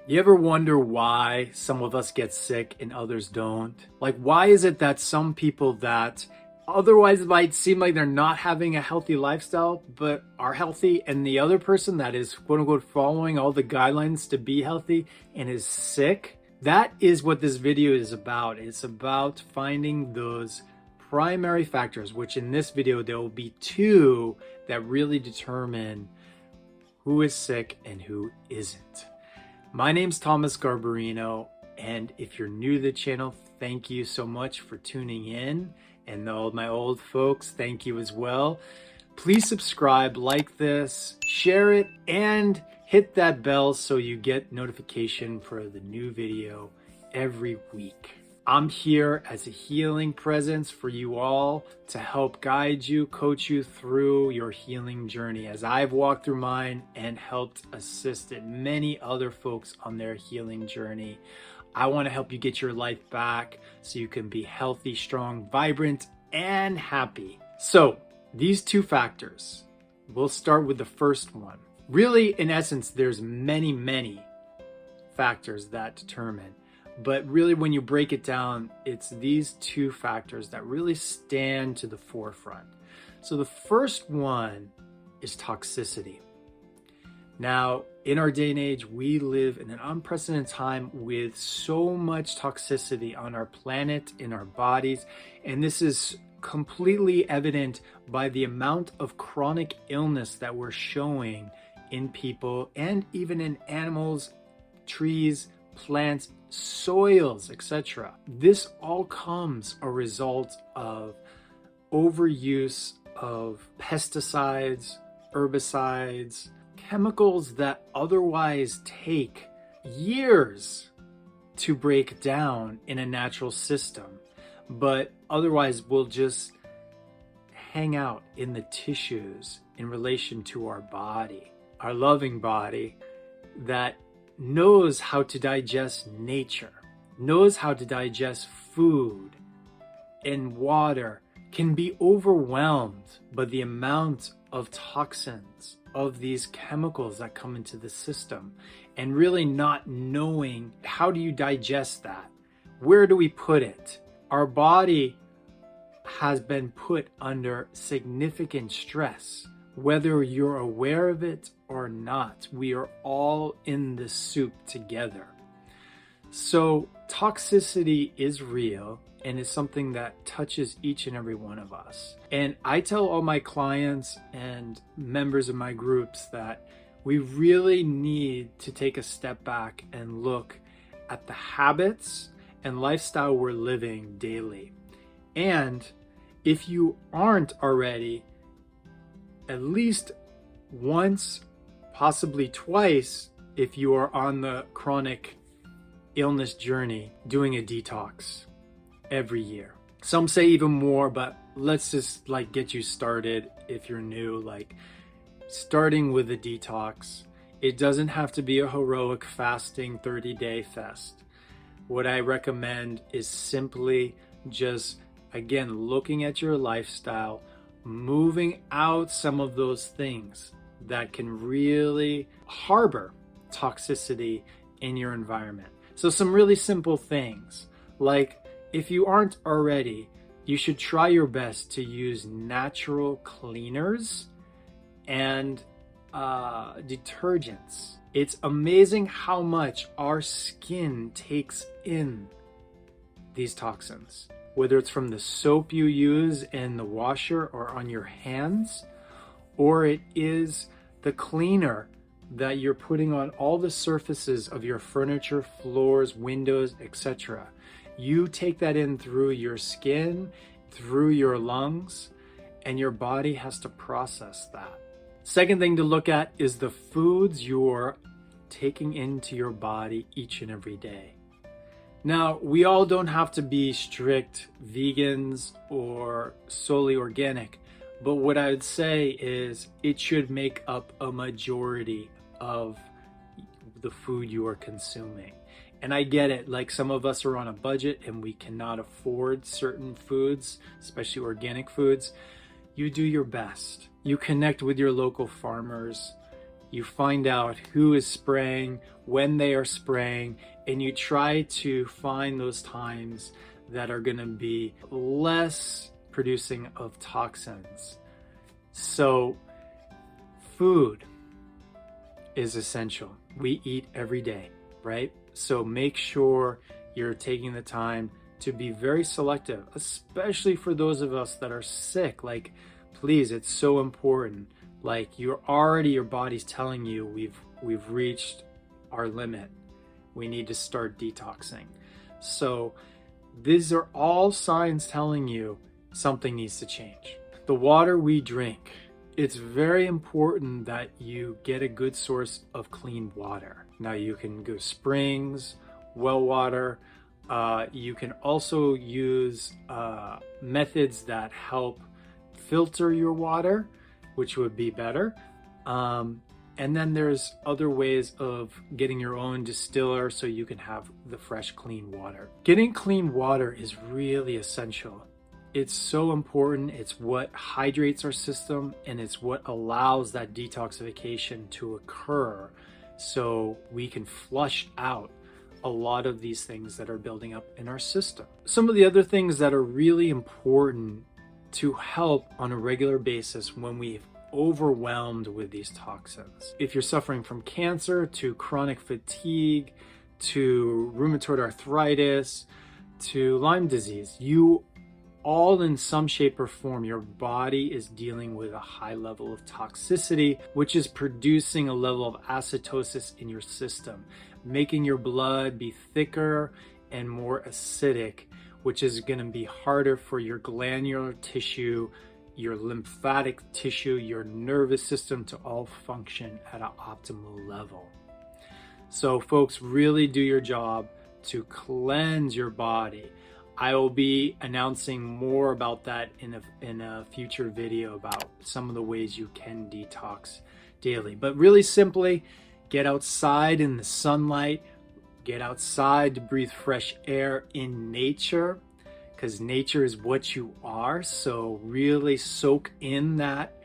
You ever wonder why some of us get sick and others don't? Like, why is it that some people that otherwise might seem like they're not having a healthy lifestyle, but are healthy, and the other person that is quote unquote following all the guidelines to be healthy and is sick? That is what this video is about. It's about finding those primary factors, which in this video, there will be two that really determine who is sick and who isn't. My name's Thomas Garbarino, and if you're new to the channel, thank you so much for tuning in. And all my old folks, thank you as well. Please subscribe, like this, share it, and hit that bell so you get notification for the new video every week. I'm here as a healing presence for you all to help guide you, coach you through your healing journey as I've walked through mine and helped assisted many other folks on their healing journey. I want to help you get your life back so you can be healthy, strong, vibrant, and happy. So these two factors, we'll start with the first one. Really, in essence, there's many factors that determine. But really, when you break it down, it's these two factors that really stand to the forefront. So the first one is toxicity. Now, in our day and age, we live in an unprecedented time with so much toxicity on our planet, in our bodies, and this is completely evident by the amount of chronic illness that we're showing in people and even in animals, trees, plants, soils, etc. This all comes a result of overuse of pesticides, herbicides, chemicals that otherwise take years to break down in a natural system, but otherwise will just hang out in the tissues in relation to our body, our loving body that knows how to digest nature, knows how to digest food and water, can be overwhelmed by the amount of toxins, of these chemicals that come into the system, and really not knowing how do you digest that? Where do we put it? Our body has been put under significant stress. Whether you're aware of it or not, we are all in the soup together. So toxicity is real and is something that touches each and every one of us. And I tell all my clients and members of my groups that we really need to take a step back and look at the habits and lifestyle we're living daily. And if you aren't already, at least once, possibly twice, if you are on the chronic illness journey, doing a detox every year. Some say even more, but let's just get you started if you're new, starting with a detox. It doesn't have to be a heroic fasting 30-day fast. What I recommend is simply just, again, looking at your lifestyle, moving out some of those things that can really harbor toxicity in your environment. So some really simple things, like if you aren't already, you should try your best to use natural cleaners and detergents. It's amazing how much our skin takes in these toxins, whether it's from the soap you use in the washer or on your hands, or it is the cleaner that you're putting on all the surfaces of your furniture, floors, windows, etc. You take that in through your skin, through your lungs, and your body has to process that. Second thing to look at is the foods you're taking into your body each and every day. Now, we all don't have to be strict vegans or solely organic, but what I would say is it should make up a majority of the food you are consuming. And I get it, some of us are on a budget and we cannot afford certain foods, especially organic foods. You do your best. You connect with your local farmers. You find out who is spraying, when they are spraying, and you try to find those times that are going to be less producing of toxins. So food is essential. We eat every day, right? So make sure you're taking the time to be very selective, especially for those of us that are sick. Like, please, it's so important. Like, your body's telling you we've reached our limit. We need to start detoxing. So these are all signs telling you something needs to change. The water we drink, it's very important that you get a good source of clean water. Now you can go springs, well water. You can also use methods that help filter your water, which would be better. And then there's other ways of getting your own distiller so you can have the fresh, clean water. Getting clean water is really essential. It's so important. It's what hydrates our system, and it's what allows that detoxification to occur so we can flush out a lot of these things that are building up in our system. Some of the other things that are really important to help on a regular basis when we've overwhelmed with these toxins. If you're suffering from cancer, to chronic fatigue, to rheumatoid arthritis, to Lyme disease, you all in some shape or form, your body is dealing with a high level of toxicity, which is producing a level of acidosis in your system, making your blood be thicker and more acidic, which is going to be harder for your glandular tissue, your lymphatic tissue, your nervous system to all function at an optimal level. So folks, really do your job to cleanse your body. I will be announcing more about that in a future video about some of the ways you can detox daily. But really simply, get outside in the sunlight, get outside to breathe fresh air in nature, because nature is what you are. So really soak in that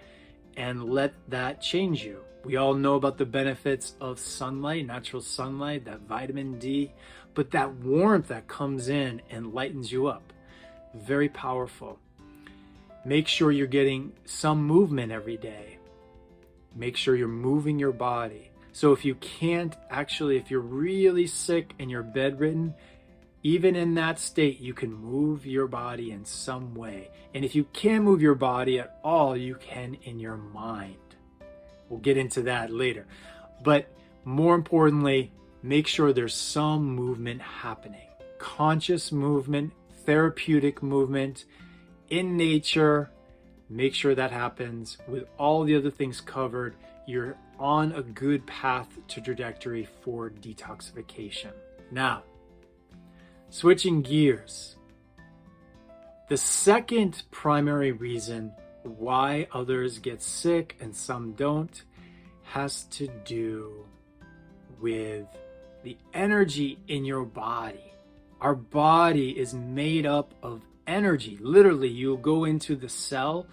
and let that change you. We all know about the benefits of sunlight, natural sunlight, that vitamin D, but that warmth that comes in and lightens you up, very powerful. Make sure you're getting some movement every day. Make sure you're moving your body. So if you can't actually, if you're really sick and you're bedridden, even in that state, you can move your body in some way. And if you can't move your body at all, you can in your mind. We'll get into that later. But more importantly, make sure there's some movement happening. Conscious movement, therapeutic movement in nature. Make sure that happens. With all the other things covered, you're on a good path to trajectory for detoxification. Now, switching gears. The second primary reason why others get sick and some don't has to do with the energy in your body. Our body is made up of energy. Literally, you go into the cell,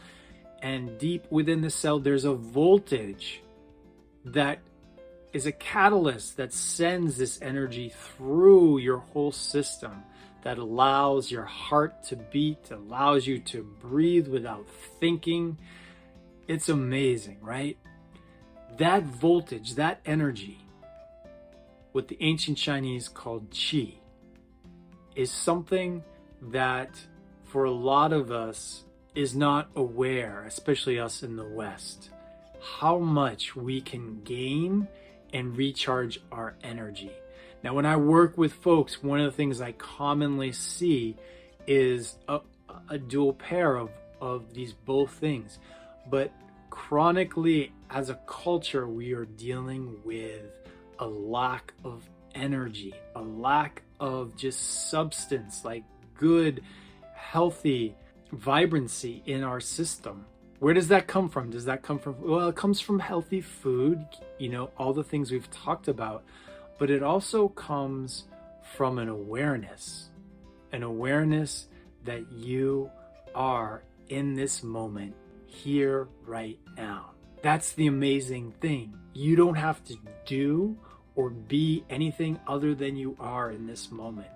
and deep within the cell, there's a voltage that is a catalyst that sends this energy through your whole system, that allows your heart to beat, allows you to breathe without thinking. It's amazing, right? That voltage, that energy, what the ancient Chinese called Qi, is something that for a lot of us is not aware, especially us in the West, how much we can gain and recharge our energy. Now, when I work with folks, one of the things I commonly see is a dual pair of these both things. But chronically, as a culture, we are dealing with a lack of energy, a lack of just substance, like good, healthy vibrancy in our system. Where does that come from? Does that come from, well, it comes from healthy food, all the things we've talked about, but it also comes from an awareness that you are in this moment, here, right now. That's the amazing thing. You don't have to do or be anything other than you are in this moment.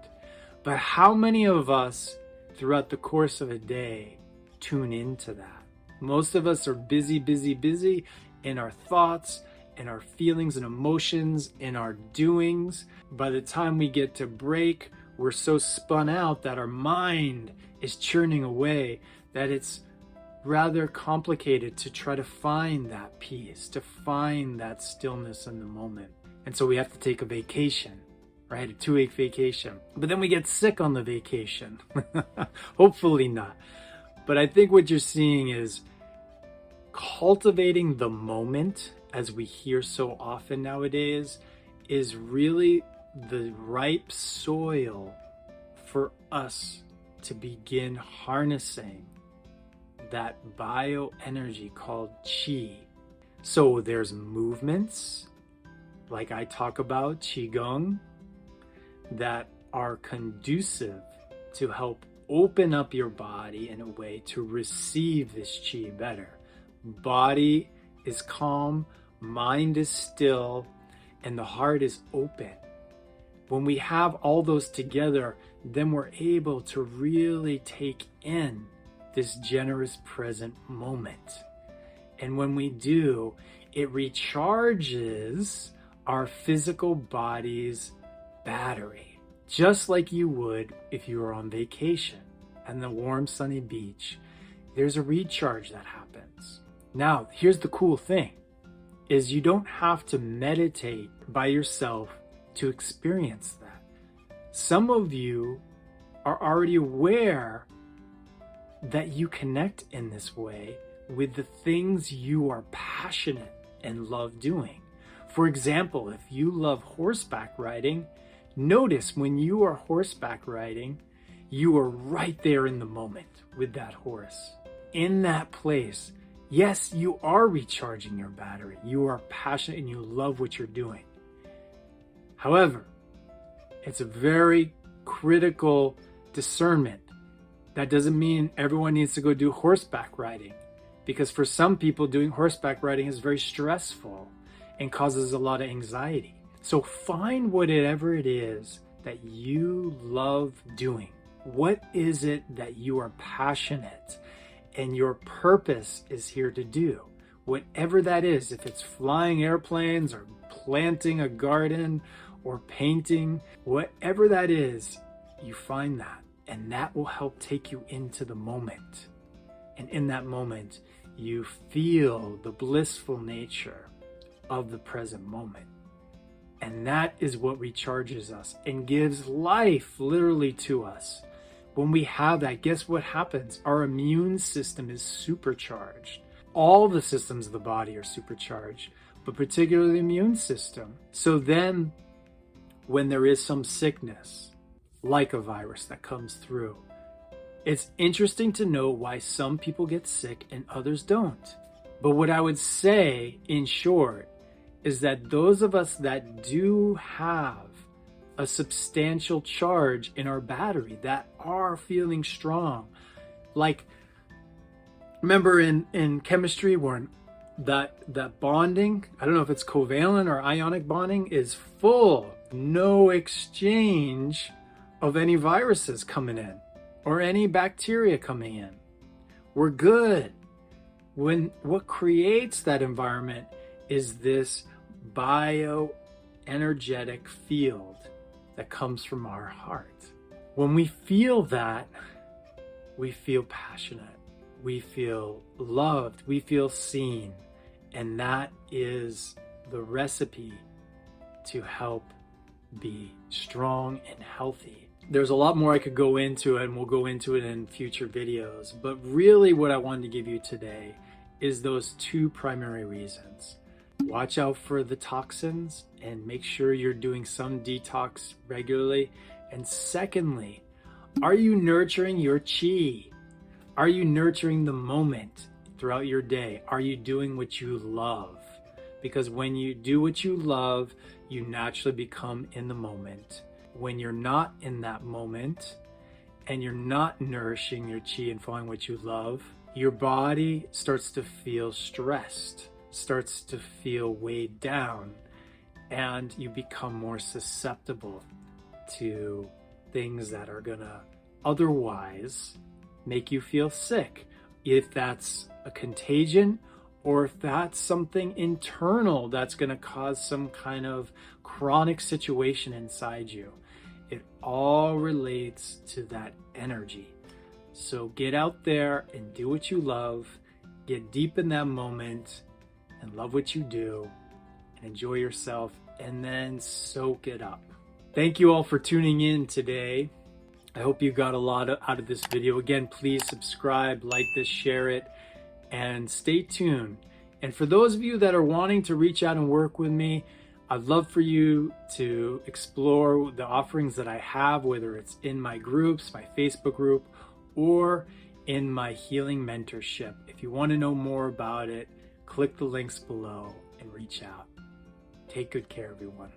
But how many of us throughout the course of a day tune into that? Most of us are busy in our thoughts, in our feelings and emotions, in our doings. By the time we get to break, we're so spun out that our mind is churning away, that it's rather complicated to try to find that peace, to find that stillness in the moment. And so we have to take a vacation, right? A 2-week vacation. But then we get sick on the vacation. Hopefully not. But I think what you're seeing is cultivating the moment, as we hear so often nowadays, is really the ripe soil for us to begin harnessing that bioenergy called Qi. So there's movements, like I talk about, Qigong, that are conducive to help open up your body in a way to receive this Qi better. Body is calm, mind is still, and the heart is open. When we have all those together, then we're able to really take in this generous present moment. And when we do, it recharges our physical body's battery, just like you would if you were on vacation and the warm sunny beach. There's a recharge that happens. Now, here's the cool thing, is you don't have to meditate by yourself to experience that. Some of you are already aware that you connect in this way with the things you are passionate and love doing. For example, if you love horseback riding, notice when you are horseback riding, you are right there in the moment with that horse. In that place, yes, you are recharging your battery. You are passionate and you love what you're doing. However, it's a very critical discernment. That doesn't mean everyone needs to go do horseback riding, because for some people, doing horseback riding is very stressful and causes a lot of anxiety. So find whatever it is that you love doing. What is it that you are passionate and your purpose is here to do? Whatever that is, if it's flying airplanes or planting a garden or painting, whatever that is, you find that, and that will help take you into the moment. And in that moment, you feel the blissful nature of the present moment. And that is what recharges us and gives life literally to us. When we have that, guess what happens? Our immune system is supercharged. All the systems of the body are supercharged, but particularly the immune system. So then, when there is some sickness, like a virus that comes through, it's interesting to know why some people get sick and others don't. But what I would say, in short, is that those of us that do have a substantial charge in our battery, that are feeling strong, like, remember in chemistry when that bonding, I don't know if it's covalent or ionic bonding, is full, no exchange of any viruses coming in or any bacteria coming in. We're good. When what creates that environment is this bioenergetic field that comes from our heart. When we feel that, we feel passionate, we feel loved, we feel seen, and that is the recipe to help be strong and healthy. There's a lot more I could go into, and we'll go into it in future videos, but really what I wanted to give you today is those two primary reasons. Watch out for the toxins and make sure you're doing some detox regularly. And secondly, are you nurturing your Qi? Are you nurturing the moment throughout your day? Are you doing what you love? Because when you do what you love, you naturally become in the moment. When you're not in that moment and you're not nourishing your Qi and following what you love, your body starts to feel stressed. starts to feel weighed down, and you become more susceptible to things that are gonna otherwise make you feel sick. If that's a contagion, or if that's something internal that's gonna cause some kind of chronic situation inside you. It all relates to that energy. So get out there and do what you love, get deep in that moment and love what you do and enjoy yourself, and then soak it up. Thank you all for tuning in today. I hope you got a lot out of this video. Again, please subscribe, like this, share it, and stay tuned. And for those of you that are wanting to reach out and work with me, I'd love for you to explore the offerings that I have, whether it's in my groups, my Facebook group, or in my healing mentorship. If you want to know more about it, click the links below and reach out. Take good care, everyone.